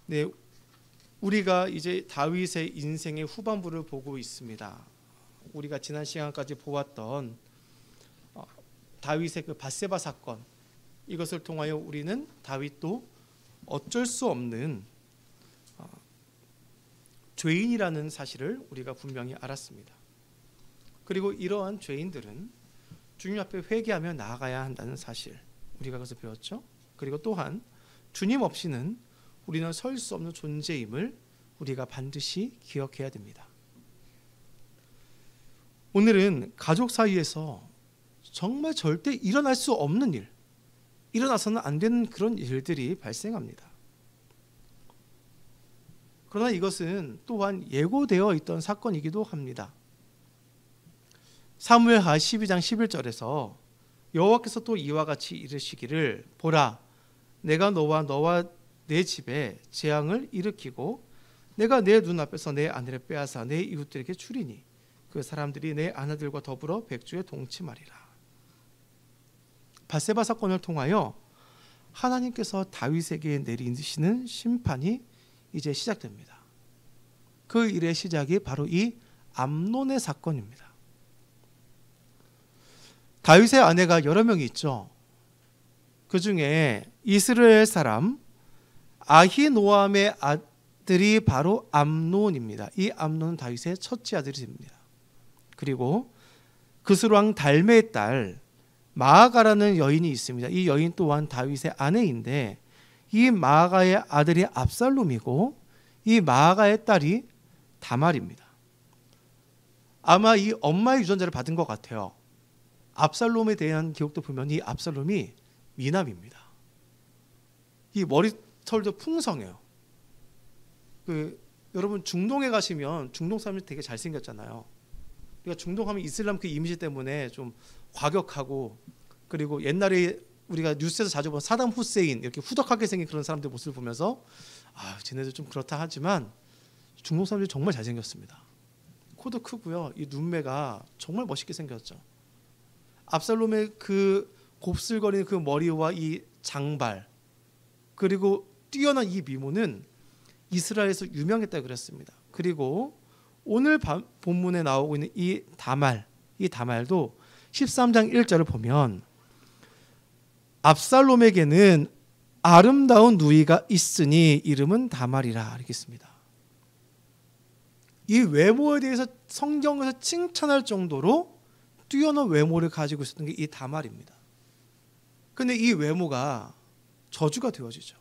네, 우리가 이제 다윗의 인생의 후반부를 보고 있습니다. 우리가 지난 시간까지 보았던 다윗의 그 밧세바 사건, 이것을 통하여 우리는 다윗도 어쩔 수 없는 죄인이라는 사실을 우리가 분명히 알았습니다. 그리고 이러한 죄인들은 주님 앞에 회개하며 나아가야 한다는 사실, 우리가 그것을 배웠죠. 그리고 또한 주님 없이는 우리는 설 수 없는 존재임을 우리가 반드시 기억해야 됩니다. 오늘은 가족 사이에서 정말 절대 일어날 수 없는 일, 일어나서는 안 되는 그런 일들이 발생합니다. 그러나 이것은 또한 예고되어 있던 사건이기도 합니다. 사무엘하 12장 11절에서 여호와께서 또 이와 같이 이르시기를, 보라, 내가 너와 내 집에 재앙을 일으키고 내가 내 눈앞에서 내 아내를 빼앗아 내 이웃들에게 주리니 그 사람들이 내 아내들과 더불어 백주에 동침하리라. 밧세바 사건을 통하여 하나님께서 다윗에게 내리시는 심판이 이제 시작됩니다. 그 일의 시작이 바로 이 암논의 사건입니다. 다윗의 아내가 여러 명이 있죠. 그 중에 이스라엘 사람 아히노암의 아들이 바로 암논입니다. 이 암논은 다윗의 첫째 아들입니다. 그리고 그스왕 달메의 딸 마아가라는 여인이 있습니다. 이 여인 또한 다윗의 아내인데, 이 마아가의 아들이 압살롬이고 이 마아가의 딸이 다말입니다. 아마 이 엄마의 유전자를 받은 것 같아요. 압살롬에 대한 기록도 보면 이 압살롬이 미남입니다. 이 머리털도 풍성해요. 여러분 중동에 가시면 중동 사람들이 되게 잘생겼잖아요. 그러니까 중동하면 이슬람 그 이미지 때문에 좀 과격하고, 그리고 옛날에 우리가 뉴스에서 자주 본 사담 후세인, 이렇게 후덕하게 생긴 그런 사람들 모습을 보면서 쟤네들 좀 그렇다 하지만 중동 사람들이 정말 잘생겼습니다. 코도 크고요. 이 눈매가 정말 멋있게 생겼죠. 압살롬의 그 곱슬거리는 그 머리와 이 장발, 그리고 뛰어난 이 미모는 이스라엘에서 유명했다고 그랬습니다. 그리고 오늘 본문에 나오고 있는 이 다말도 13장 1절을 보면 압살롬에게는 아름다운 누이가 있으니 이름은 다말이라 이렇게 있습니다. 이 외모에 대해서 성경에서 칭찬할 정도로 뛰어난 외모를 가지고 있었던 게 이 다말입니다. 그런데 이 외모가 저주가 되어지죠.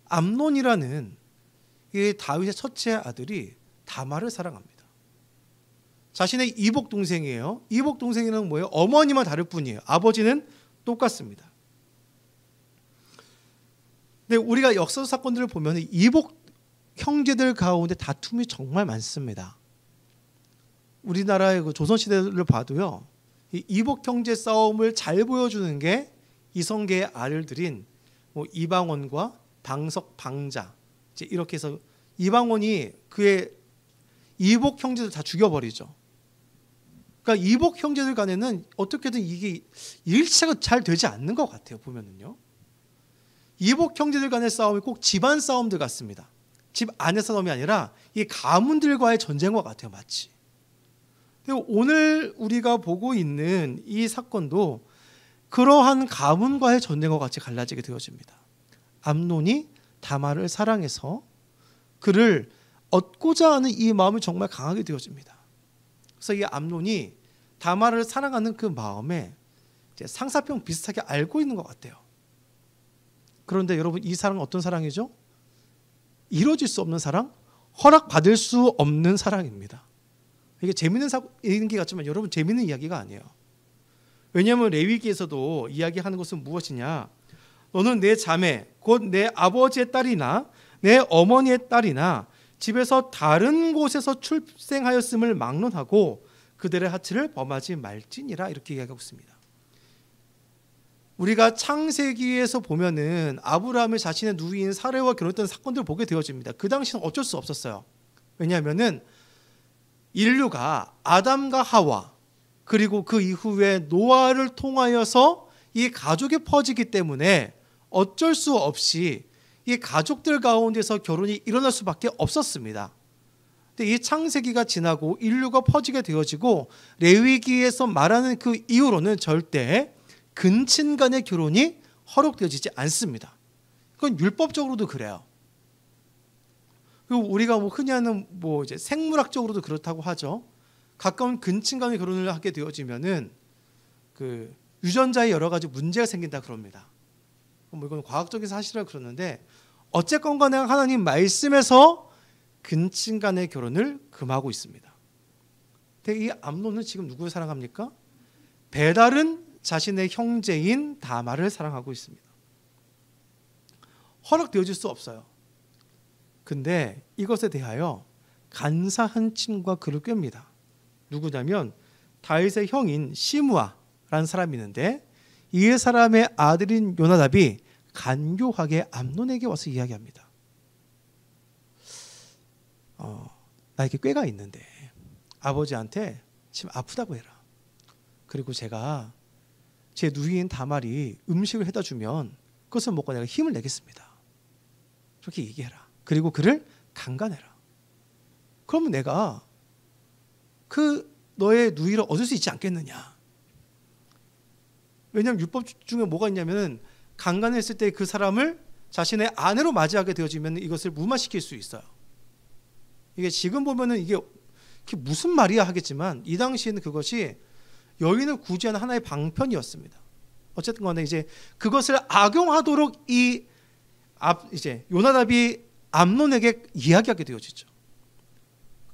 암논이라는 이 다윗의 첫째 아들이 다말을 사랑합니다. 자신의 이복 동생이에요. 이복 동생이란 뭐예요? 어머니만 다를 뿐이에요. 아버지는 똑같습니다. 근데 우리가 역사 사건들을 보면 이복 형제들 가운데 다툼이 정말 많습니다. 우리나라의 그 조선시대를 봐도요, 이 이복 형제 싸움을 잘 보여주는 게 이성계의 아들들인 이방원과 방석, 방자, 이제 이렇게 해서 이방원이 그의 이복 형제들 다 죽여버리죠. 그러니까 이복 형제들 간에는 어떻게든 이게 일치가 잘 되지 않는 것 같아요. 보면은요, 이복 형제들 간의 싸움이 꼭 집안 싸움들 같습니다. 집 안의 싸움이 아니라 이 가문들과의 전쟁과 같아요, 마치. 그리고 오늘 우리가 보고 있는 이 사건도 그러한 가문과의 전쟁과 같이 갈라지게 되어집니다. 암논이 다말을 사랑해서 그를 얻고자 하는 이 마음이 정말 강하게 되어집니다. 그래서 이 암논이 다말을 사랑하는 그 마음에 이제 상사병 비슷하게 알고 있는 것 같아요. 그런데 여러분, 이 사랑은 어떤 사랑이죠? 이루어질 수 없는 사랑, 허락받을 수 없는 사랑입니다. 이게 재밌는 얘기 같지만 여러분, 재밌는 이야기가 아니에요. 왜냐하면 레위기에서도 이야기하는 것은 무엇이냐, 너는 내 자매 곧 내 아버지의 딸이나 내 어머니의 딸이나 집에서 다른 곳에서 출생하였음을 막론하고 그들의 하치를 범하지 말지니라, 이렇게 이야기하고 있습니다. 우리가 창세기에서 보면은 아브라함이 자신의 누이인 사레와 결혼했던 사건들을 보게 되어집니다. 그 당시는 어쩔 수 없었어요. 왜냐하면은 인류가 아담과 하와, 그리고 그 이후에 노아를 통하여서 이 가족이 퍼지기 때문에 어쩔 수 없이 이 가족들 가운데서 결혼이 일어날 수밖에 없었습니다. 근데 이 창세기가 지나고 인류가 퍼지게 되어지고 레위기에서 말하는 그 이후로는 절대 근친 간의 결혼이 허락되어지지 않습니다. 그건 율법적으로도 그래요. 그리고 우리가 흔히 하는 이제 생물학적으로도 그렇다고 하죠. 가까운 근친 간의 결혼을 하게 되어지면은 그 유전자에 여러 가지 문제가 생긴다 그럽니다. 이건 과학적인 사실이라 그러는데 어쨌건 간에 하나님 말씀에서 근친 간의 결혼을 금하고 있습니다. 근데 이 암논은 지금 누구를 사랑합니까? 배달은 자신의 형제인 다말을 사랑하고 있습니다. 허락되어질 수 없어요. 근데 이것에 대하여 간사한 친구가 그를 꾀입니다. 누구냐면 다윗의 형인 시므아라는 사람이 있는데 이 사람의 아들인 요나답이 간교하게 암논에게 와서 이야기합니다. 나에게 꾀가 있는데 아버지한테 지금 아프다고 해라. 그리고 제가 제 누이인 다말이 음식을 해다 주면 그것을 먹고 내가 힘을 내겠습니다. 그렇게 얘기해라. 그리고 그를 강간해라. 그러면 내가 그 너의 누이를 얻을 수 있지 않겠느냐. 왜냐하면 율법 중에 뭐가 있냐면 강간했을 때 그 사람을 자신의 아내로 맞이하게 되어지면 이것을 무마시킬 수 있어요. 이게 지금 보면은 이게 무슨 말이야 하겠지만 이 당시에는 그것이 여인을 구제하는 하나의 방편이었습니다. 어쨌든 간에 이제 그것을 악용하도록 이제 요나답이 암논에게 이야기하게 되어지죠.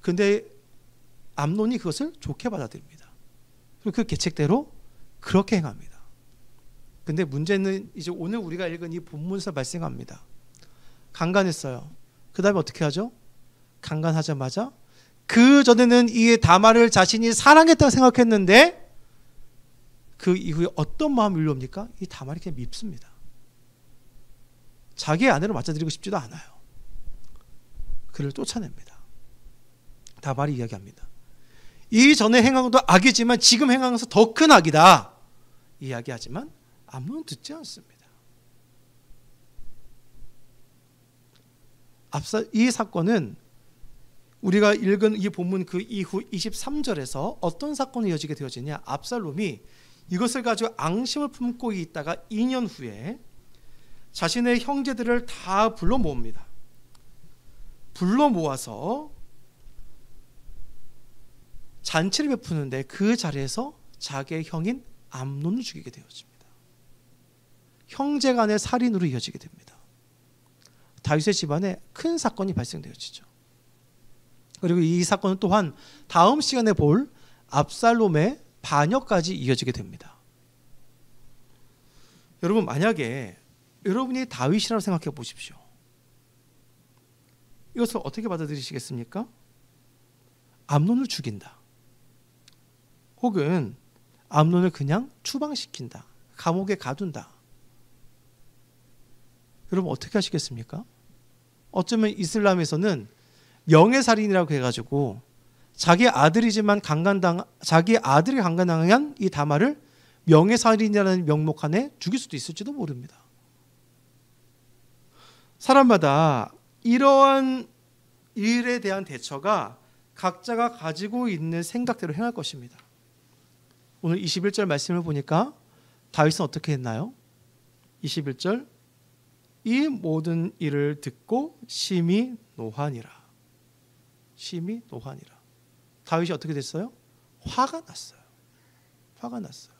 근데 암논이 그것을 좋게 받아들입니다. 그리고 그 계책대로 그렇게 행합니다. 근데 문제는 이제 오늘 우리가 읽은 이 본문에서 발생합니다. 강간했어요. 그 다음에 어떻게 하죠? 강간하자마자 그 전에는 이 다말을 자신이 사랑했다고 생각했는데 그 이후에 어떤 마음이 밀려옵니까? 이 다말이 그냥 밉습니다. 자기의 아내로 맞아들이고 싶지도 않아요. 그를 쫓아냅니다. 다말이 이야기합니다. 이전에 행한 것도 악이지만 지금 행한 것은 더 큰 악이다. 이야기하지만 암논은 듣지 않습니다. 이 사건은 우리가 읽은 이 본문 그 이후 23절에서 어떤 사건이 이어지게 되어지냐. 압살롬이 이것을 가지고 앙심을 품고 있다가 2년 후에 자신의 형제들을 다 불러 모읍니다. 불러 모아서 잔치를 베푸는데 그 자리에서 자기의 형인 암논을 죽이게 되어집니다. 형제 간의 살인으로 이어지게 됩니다. 다윗의 집안에 큰 사건이 발생되어지죠. 그리고 이 사건은 또한 다음 시간에 볼 압살롬의 반역까지 이어지게 됩니다. 여러분, 만약에 여러분이 다윗이라고 생각해 보십시오. 이것을 어떻게 받아들이시겠습니까? 암논을 죽인다. 혹은 암논을 그냥 추방시킨다. 감옥에 가둔다. 여러분 어떻게 하시겠습니까? 어쩌면 이슬람에서는 명예살인이라고 해가지고 자기 아들이지만 자기 아들이 강간당한 이 다말을 명예살인이라는 명목 안에 죽일 수도 있을지도 모릅니다. 사람마다 이러한 일에 대한 대처가 각자가 가지고 있는 생각대로 행할 것입니다. 오늘 21절 말씀을 보니까 다윗은 어떻게 했나요? 21절 이 모든 일을 듣고 심히 노하니라. 심히 노하니라. 다윗이 어떻게 됐어요? 화가 났어요. 화가 났어요.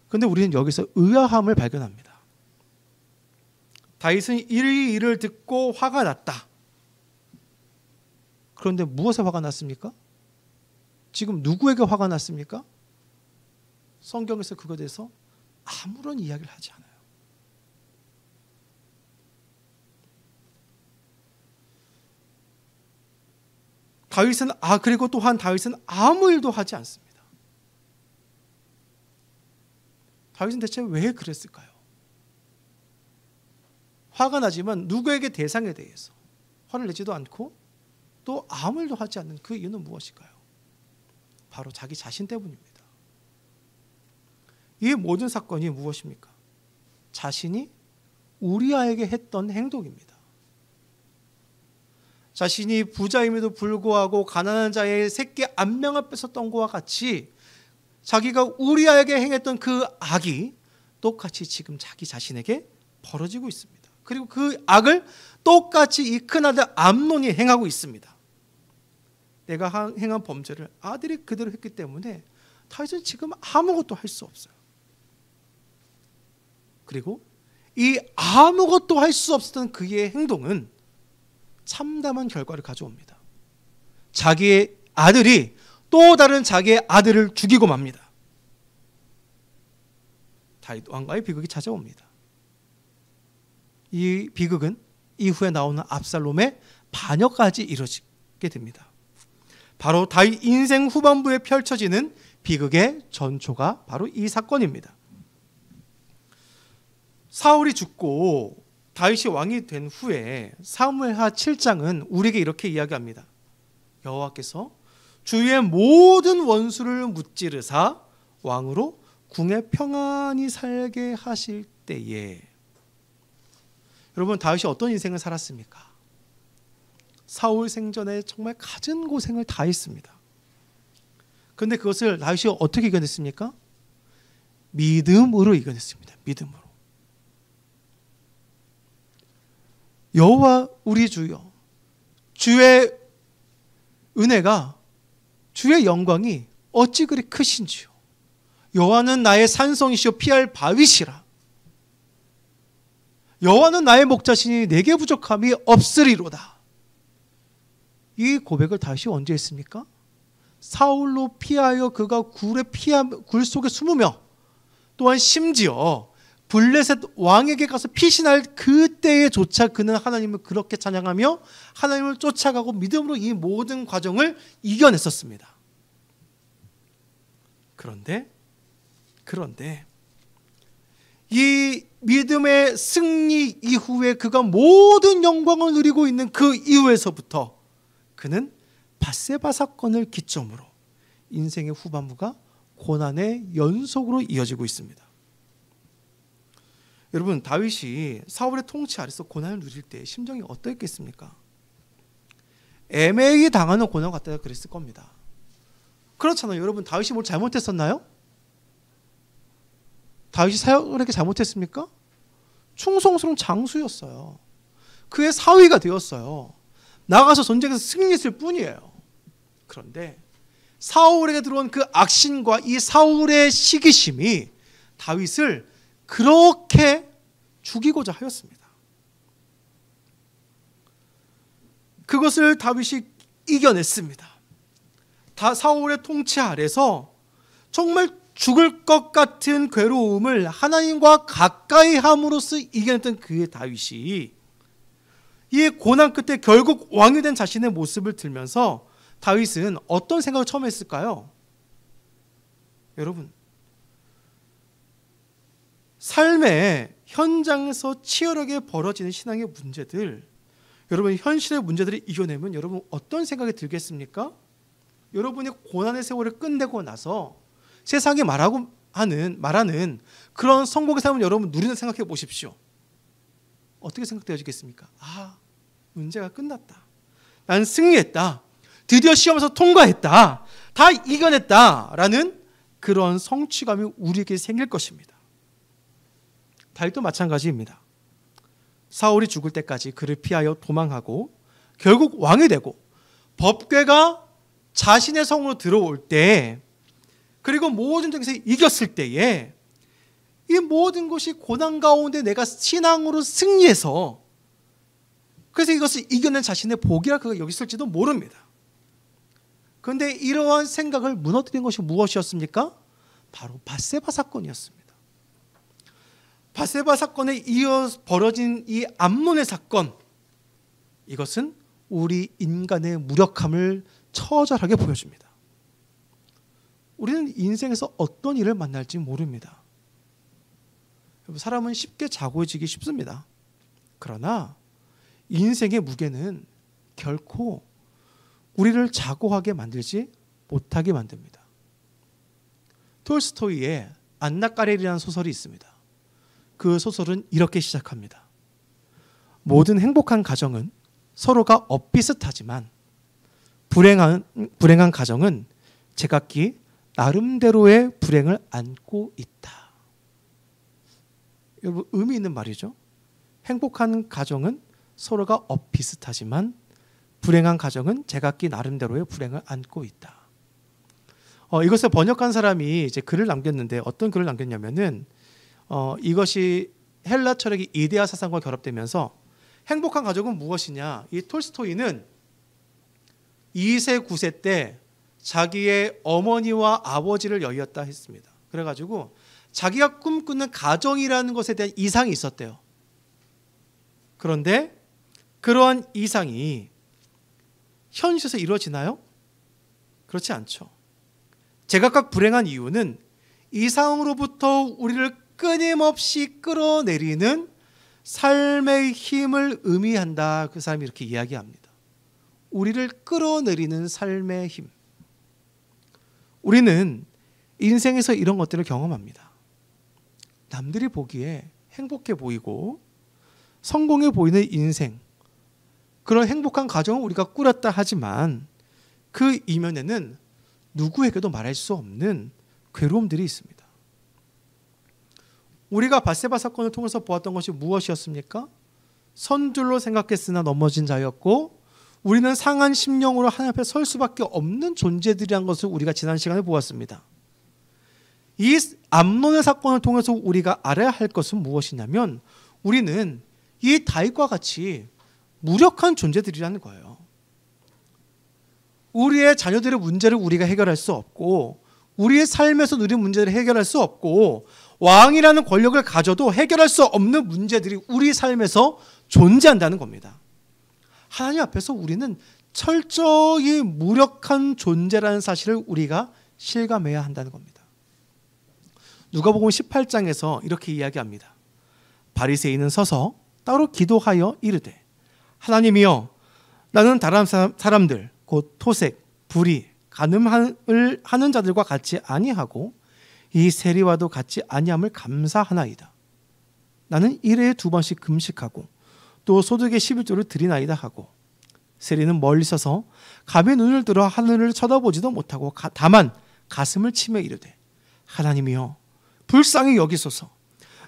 그런데 우리는 여기서 의아함을 발견합니다. 다윗은 이 일을 듣고 화가 났다. 그런데 무엇에 화가 났습니까? 지금 누구에게 화가 났습니까? 성경에서 그것에 대해서 아무런 이야기를 하지 않아요. 그리고 또한 다윗은 아무 일도 하지 않습니다. 다윗은 대체 왜 그랬을까요? 화가 나지만 누구에게 대상에 대해서 화를 내지도 않고 또 아무 일도 하지 않는 그 이유는 무엇일까요? 바로 자기 자신 때문입니다. 이 모든 사건이 무엇입니까? 자신이 우리아에게 했던 행동입니다. 자신이 부자임에도 불구하고 가난한 자의 새끼 암양을 뺏었던 것과 같이 자기가 우리아에게 행했던 그 악이 똑같이 지금 자기 자신에게 벌어지고 있습니다. 그리고 그 악을 똑같이 이 큰아들 암논이 행하고 있습니다. 내가 행한 범죄를 아들이 그대로 했기 때문에 다윗은 지금 아무것도 할 수 없어요. 그리고 이 아무것도 할 수 없었던 그의 행동은 참담한 결과를 가져옵니다. 자기의 아들이 또 다른 자기의 아들을 죽이고 맙니다. 다윗 왕가의 비극이 찾아옵니다. 이 비극은 이후에 나오는 압살롬의 반역까지 이루어지게 됩니다. 바로 다윗 인생 후반부에 펼쳐지는 비극의 전초가 바로 이 사건입니다. 사울이 죽고 다윗이 왕이 된 후에 사무엘하 7장은 우리에게 이렇게 이야기합니다. 여호와께서 주의 모든 원수를 무찌르사 왕으로 궁에 평안히 살게 하실 때에. 여러분, 다윗이 어떤 인생을 살았습니까? 사울 생전에 정말 갖은 고생을 다 했습니다. 그런데 그것을 다윗이 어떻게 이겨냈습니까? 믿음으로 이겨냈습니다. 믿음으로. 여호와 우리 주여, 주의 은혜가, 주의 영광이 어찌 그리 크신지요. 여호와는 나의 산성이시오 피할 바위시라. 여호와는 나의 목자시니 내게 부족함이 없으리로다. 이 고백을 다시 언제 했습니까? 사울로 피하여 그가 굴 속에 숨으며, 또한 심지어 블레셋 왕에게 가서 피신할 그때에조차 그는 하나님을 그렇게 찬양하며 하나님을 쫓아가고 믿음으로 이 모든 과정을 이겨냈었습니다. 그런데 이 믿음의 승리 이후에 그가 모든 영광을 누리고 있는 그 이후에서부터 그는 밧세바 사건을 기점으로 인생의 후반부가 고난의 연속으로 이어지고 있습니다. 여러분, 다윗이 사울의 통치 아래서 고난을 누릴 때 심정이 어떠했겠습니까? 애매히 당하는 고난 같다 그랬을 겁니다. 그렇잖아요. 여러분, 다윗이 뭘 잘못했었나요? 다윗이 사울에게 잘못했습니까? 충성스러운 장수였어요. 그의 사위가 되었어요. 나가서 전쟁에서 승리했을 뿐이에요. 그런데 사울에게 들어온 그 악신과 이 사울의 시기심이 다윗을 그렇게 죽이고자 하였습니다. 그것을 다윗이 이겨냈습니다. 사울의 통치 아래서 정말 죽을 것 같은 괴로움을 하나님과 가까이 함으로써 이겨냈던 그의 다윗이 이 고난 끝에 결국 왕이 된 자신의 모습을 들면서 다윗은 어떤 생각을 처음 했을까요? 여러분, 삶의 현장에서 치열하게 벌어지는 신앙의 문제들, 여러분 현실의 문제들을 이겨내면 여러분 어떤 생각이 들겠습니까? 여러분이 고난의 세월을 끝내고 나서 세상이 말하는 그런 성공의 삶을 여러분 누리는 생각해 보십시오. 어떻게 생각되어지겠습니까? 아, 문제가 끝났다. 난 승리했다. 드디어 시험에서 통과했다. 다 이겨냈다라는 그런 성취감이 우리에게 생길 것입니다. 다윗도 마찬가지입니다. 사울이 죽을 때까지 그를 피하여 도망하고 결국 왕이 되고 법궤가 자신의 성으로 들어올 때, 그리고 모든 적에서 이겼을 때에 이 모든 것이 고난 가운데 내가 신앙으로 승리해서 그래서 이것을 이겨낸 자신의 복이라 그가 여겼을지도 모릅니다. 그런데 이러한 생각을 무너뜨린 것이 무엇이었습니까? 바로 밧세바 사건이었습니다. 밧세바 사건에 이어 벌어진 이 암논의 사건, 이것은 우리 인간의 무력함을 처절하게 보여줍니다. 우리는 인생에서 어떤 일을 만날지 모릅니다. 사람은 쉽게 자고지기 쉽습니다. 그러나 인생의 무게는 결코 우리를 자고하게 만들지 못하게 만듭니다. 톨스토이의 안나 까레리라는 소설이 있습니다. 그 소설은 이렇게 시작합니다. 모든 행복한 가정은 서로가 엇비슷하지만 불행한 가정은 제각기 나름대로의 불행을 안고 있다. 여러분, 의미 있는 말이죠. 행복한 가정은 서로가 엇비슷하지만 불행한 가정은 제각기 나름대로의 불행을 안고 있다. 이것을 번역한 사람이 이제 글을 남겼는데 어떤 글을 남겼냐면은 이것이 헬라 철학의 이데아 사상과 결합되면서 행복한 가족은 무엇이냐? 이 톨스토이는 2세, 9세 때 자기의 어머니와 아버지를 여의었다 했습니다. 그래가지고 자기가 꿈꾸는 가정이라는 것에 대한 이상이 있었대요. 그런데 그러한 이상이 현실에서 이루어지나요? 그렇지 않죠. 제각각 불행한 이유는 이상으로부터 우리를 끊임없이 끌어내리는 삶의 힘을 의미한다. 그 사람이 이렇게 이야기합니다. 우리를 끌어내리는 삶의 힘. 우리는 인생에서 이런 것들을 경험합니다. 남들이 보기에 행복해 보이고 성공해 보이는 인생, 그런 행복한 가정을 우리가 꾸렸다 하지만 그 이면에는 누구에게도 말할 수 없는 괴로움들이 있습니다. 우리가 밧세바 사건을 통해서 보았던 것이 무엇이었습니까? 선줄로 생각했으나 넘어진 자였고 우리는 상한 심령으로 하나님 앞에 설 수밖에 없는 존재들이라는 것을 우리가 지난 시간에 보았습니다. 이 암논의 사건을 통해서 우리가 알아야 할 것은 무엇이냐면 우리는 이 다윗과 같이 무력한 존재들이라는 거예요. 우리의 자녀들의 문제를 우리가 해결할 수 없고 우리의 삶에서 누린 문제를 해결할 수 없고 왕이라는 권력을 가져도 해결할 수 없는 문제들이 우리 삶에서 존재한다는 겁니다. 하나님 앞에서 우리는 철저히 무력한 존재라는 사실을 우리가 실감해야 한다는 겁니다. 누가복음 18장에서 이렇게 이야기합니다. 바리새인은 서서 따로 기도하여 이르되 하나님이여 나는 다른 사람들 곧 토색, 불의, 간음을 하는 자들과 같이 아니하고 이 세리와도 같이 아니함을 감사하나이다. 나는 일회에 2번씩 금식하고 또 소득의 11조를 드리나이다 하고 세리는 멀리 서서 갑의 눈을 들어 하늘을 쳐다보지도 못하고 다만 가슴을 치며 이르되 하나님이여 불쌍히 여기소서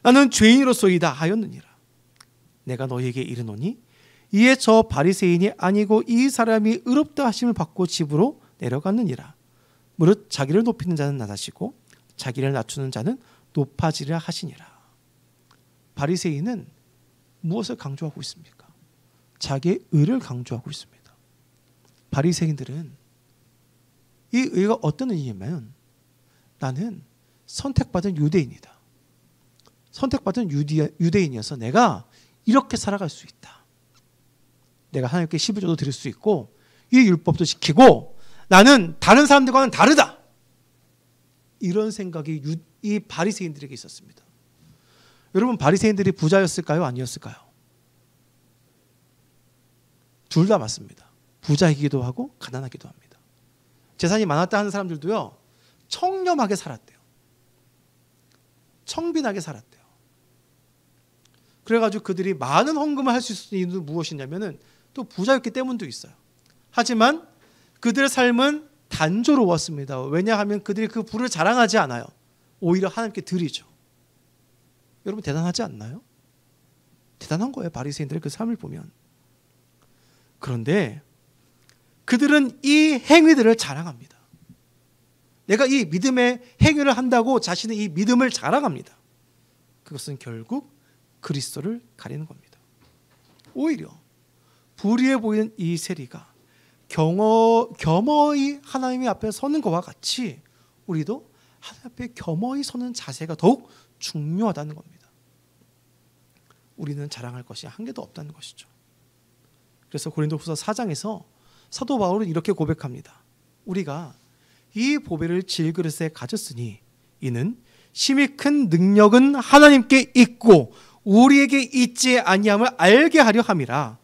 나는 죄인으로소이다 하였느니라. 내가 너희에게 이르노니 이에 저 바리새인이 아니고 이 사람이 의롭다 하심을 받고 집으로 내려갔느니라. 무릇 자기를 높이는 자는 낮아지고 자기를 낮추는 자는 높아지리라 하시니라. 바리새인은 무엇을 강조하고 있습니까? 자기의 의를 강조하고 있습니다. 바리새인들은 이 의가 어떤 의냐면 나는 선택받은 유대인이다. 선택받은 유대인이어서 내가 이렇게 살아갈 수 있다. 내가 하나님께 11조도 드릴 수 있고 이 율법도 지키고 나는 다른 사람들과는 다르다. 이런 생각이 이 바리새인들에게 있었습니다. 여러분, 바리새인들이 부자였을까요? 아니었을까요? 둘 다 맞습니다. 부자이기도 하고 가난하기도 합니다. 재산이 많았다 하는 사람들도요, 청렴하게 살았대요. 청빈하게 살았대요. 그래가지고 그들이 많은 헌금을 할 수 있는 이유는 무엇이냐면은 또 부자였기 때문도 있어요. 하지만 그들의 삶은 단조로웠습니다. 왜냐하면 그들이 그 부를 자랑하지 않아요. 오히려 하나님께 드리죠. 여러분, 대단하지 않나요? 대단한 거예요. 바리새인들의 그 삶을 보면. 그런데 그들은 이 행위들을 자랑합니다. 내가 이 믿음의 행위를 한다고 자신의 이 믿음을 자랑합니다. 그것은 결국 그리스도를 가리는 겁니다. 오히려 불의해 보이는 이 세리가 겸허히 하나님의 앞에 서는 것과 같이 우리도 하나님 앞에 겸허히 서는 자세가 더욱 중요하다는 겁니다. 우리는 자랑할 것이 한 개도 없다는 것이죠. 그래서 고린도후서 4장에서 사도 바울은 이렇게 고백합니다. 우리가 이 보배를 질그릇에 가졌으니 이는 심히 큰 능력은 하나님께 있고 우리에게 있지 아니함을 알게 하려 함이라.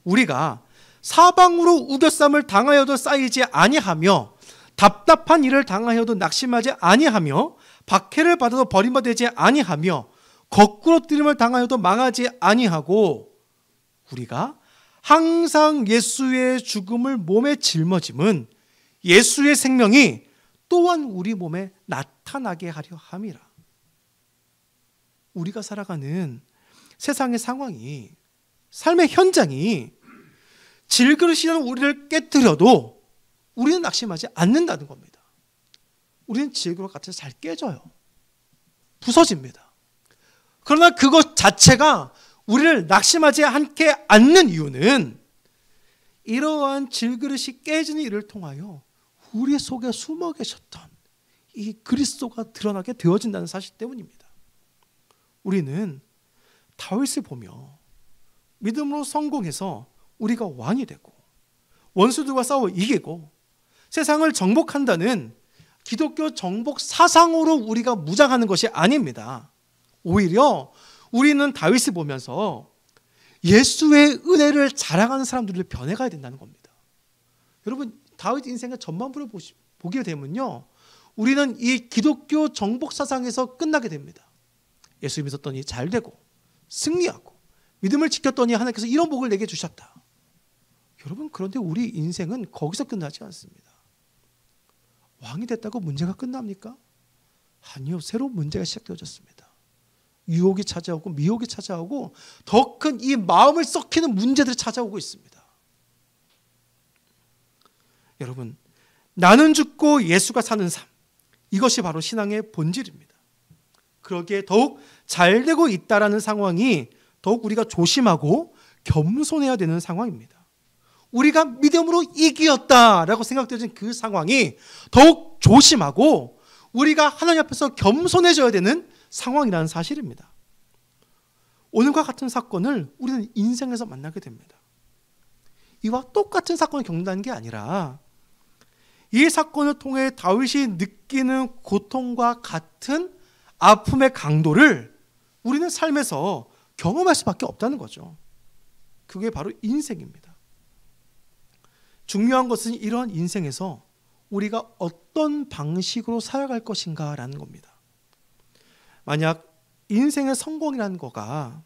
우리가 사방으로 우겨쌈을 당하여도 쌓이지 아니하며 답답한 일을 당하여도 낙심하지 아니하며 박해를 받아도 버림받지 아니하며 거꾸로 뜨림을 당하여도 망하지 아니하고 우리가 항상 예수의 죽음을 몸에 짊어짐은 예수의 생명이 또한 우리 몸에 나타나게 하려 함이라. 우리가 살아가는 세상의 상황이, 삶의 현장이 질그릇이라는 우리를 깨뜨려도 우리는 낙심하지 않는다는 겁니다. 우리는 질그릇 같이 잘 깨져요. 부서집니다. 그러나 그것 자체가 우리를 낙심하지 않게 않는 이유는 이러한 질그릇이 깨지는 일을 통하여 우리 속에 숨어 계셨던 이 그리스도가 드러나게 되어진다는 사실 때문입니다. 우리는 다윗을 보며 믿음으로 성공해서 우리가 왕이 되고 원수들과 싸워 이기고 세상을 정복한다는 기독교 정복 사상으로 우리가 무장하는 것이 아닙니다. 오히려 우리는 다윗을 보면서 예수의 은혜를 자랑하는 사람들을 변해가야 된다는 겁니다. 여러분, 다윗 인생의 전반부를 보게 되면요, 우리는 이 기독교 정복 사상에서 끝나게 됩니다. 예수 믿었더니 잘 되고 승리하고 믿음을 지켰더니 하나님께서 이런 복을 내게 주셨다. 여러분, 그런데 우리 인생은 거기서 끝나지 않습니다. 왕이 됐다고 문제가 끝납니까? 아니요, 새로운 문제가 시작되어졌습니다. 유혹이 찾아오고 미혹이 찾아오고 더 큰 이 마음을 썩히는 문제들이 찾아오고 있습니다. 여러분, 나는 죽고 예수가 사는 삶, 이것이 바로 신앙의 본질입니다. 그러기에 더욱 잘 되고 있다라는 상황이 더욱 우리가 조심하고 겸손해야 되는 상황입니다. 우리가 믿음으로 이기었다라고 생각되는 그 상황이 더욱 조심하고 우리가 하나님 앞에서 겸손해져야 되는 상황이라는 사실입니다. 오늘과 같은 사건을 우리는 인생에서 만나게 됩니다. 이와 똑같은 사건을 겪는다는 게 아니라 이 사건을 통해 다윗이 느끼는 고통과 같은 아픔의 강도를 우리는 삶에서 경험할 수밖에 없다는 거죠. 그게 바로 인생입니다. 중요한 것은 이러한 인생에서 우리가 어떤 방식으로 살아갈 것인가라는 겁니다. 만약 인생의 성공이라는 거가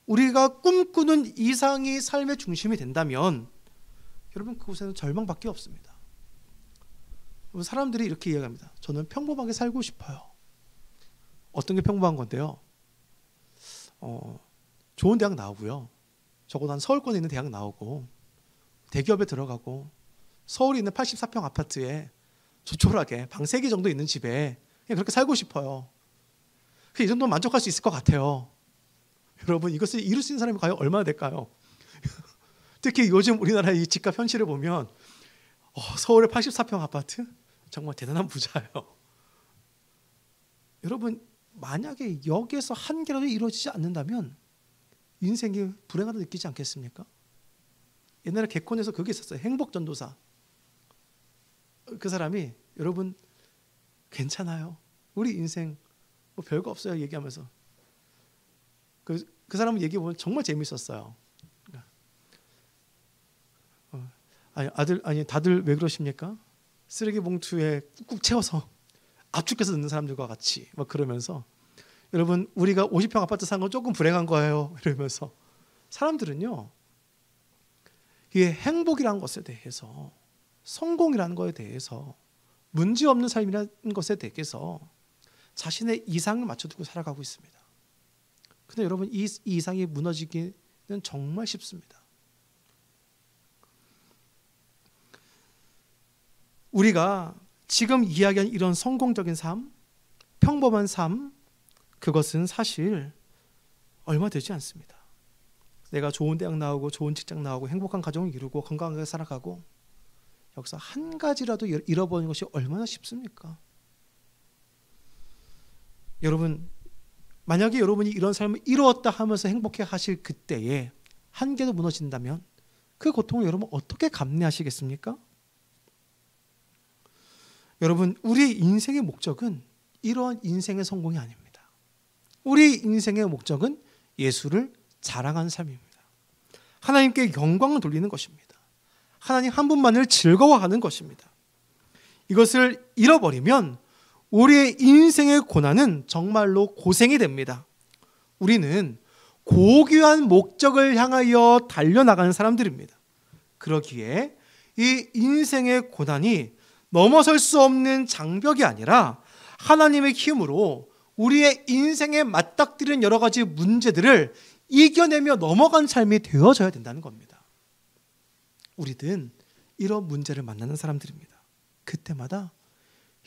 우리가 꿈꾸는 이상이 삶의 중심이 된다면 여러분, 그곳에는 절망밖에 없습니다. 사람들이 이렇게 이야기합니다. 저는 평범하게 살고 싶어요. 어떤 게 평범한 건데요? 좋은 대학 나오고요. 적어도 한 서울권에 있는 대학 나오고 대기업에 들어가고 서울에 있는 84평 아파트에 조촐하게 방 3개 정도 있는 집에 그냥 그렇게 살고 싶어요. 이 정도면 만족할 수 있을 것 같아요. 여러분, 이것을 이룰 수 있는 사람이 과연 얼마나 될까요? 특히 요즘 우리나라의 이 집값 현실을 보면 서울의 84평 아파트? 정말 대단한 부자예요. 여러분, 만약에 여기에서 한 개라도 이루어지지 않는다면 인생이 불행하다 느끼지 않겠습니까? 옛날에 개콘에서 그게 있었어요. 행복전도사. 그 사람이 여러분 괜찮아요. 우리 인생 뭐 별거 없어요 얘기하면서 그 사람은 얘기해보면 정말 재밌었어요. 다들 왜 그러십니까? 쓰레기 봉투에 꾹꾹 채워서 압축해서 넣는 사람들과 같이 막 그러면서 여러분, 우리가 50평 아파트 산 건 조금 불행한 거예요 이러면서 사람들은요, 이게 행복이라는 것에 대해서, 성공이라는 것에 대해서, 문제없는 삶이라는 것에 대해서 자신의 이상을 맞춰두고 살아가고 있습니다. 근데 여러분, 이 이상이 무너지기는 정말 쉽습니다. 우리가 지금 이야기한 이런 성공적인 삶, 평범한 삶, 그것은 사실 얼마 되지 않습니다. 내가 좋은 대학 나오고 좋은 직장 나오고 행복한 가정을 이루고 건강하게 살아가고 여기서 한 가지라도 잃어버리는 것이 얼마나 쉽습니까? 여러분, 만약에 여러분이 이런 삶을 이루었다 하면서 행복해 하실 그때에 한 개도 무너진다면 그 고통을 여러분 어떻게 감내하시겠습니까? 여러분, 우리의 인생의 목적은 이러한 인생의 성공이 아닙니다. 우리 인생의 목적은 예수를 자랑하는 삶입니다. 하나님께 영광을 돌리는 것입니다. 하나님 한 분만을 즐거워하는 것입니다. 이것을 잃어버리면 우리의 인생의 고난은 정말로 고생이 됩니다. 우리는 고귀한 목적을 향하여 달려나가는 사람들입니다. 그러기에 이 인생의 고난이 넘어설 수 없는 장벽이 아니라 하나님의 힘으로 우리의 인생에 맞닥뜨리는 여러 가지 문제들을 이겨내며 넘어간 삶이 되어져야 된다는 겁니다. 우리는 이런 문제를 만나는 사람들입니다. 그때마다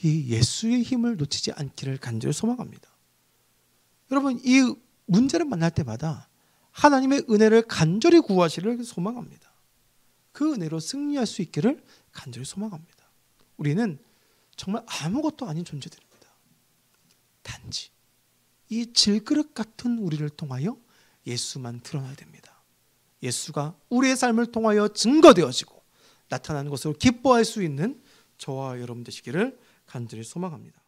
이 예수의 힘을 놓치지 않기를 간절히 소망합니다. 여러분, 이 문제를 만날 때마다 하나님의 은혜를 간절히 구하시기를 소망합니다. 그 은혜로 승리할 수 있기를 간절히 소망합니다. 우리는 정말 아무것도 아닌 존재들입니다. 단지 이 질그릇 같은 우리를 통하여 예수만 드러나야 됩니다. 예수가 우리의 삶을 통하여 증거되어지고 나타나는 것으로 기뻐할 수 있는 저와 여러분 되시기를 간절히 소망합니다.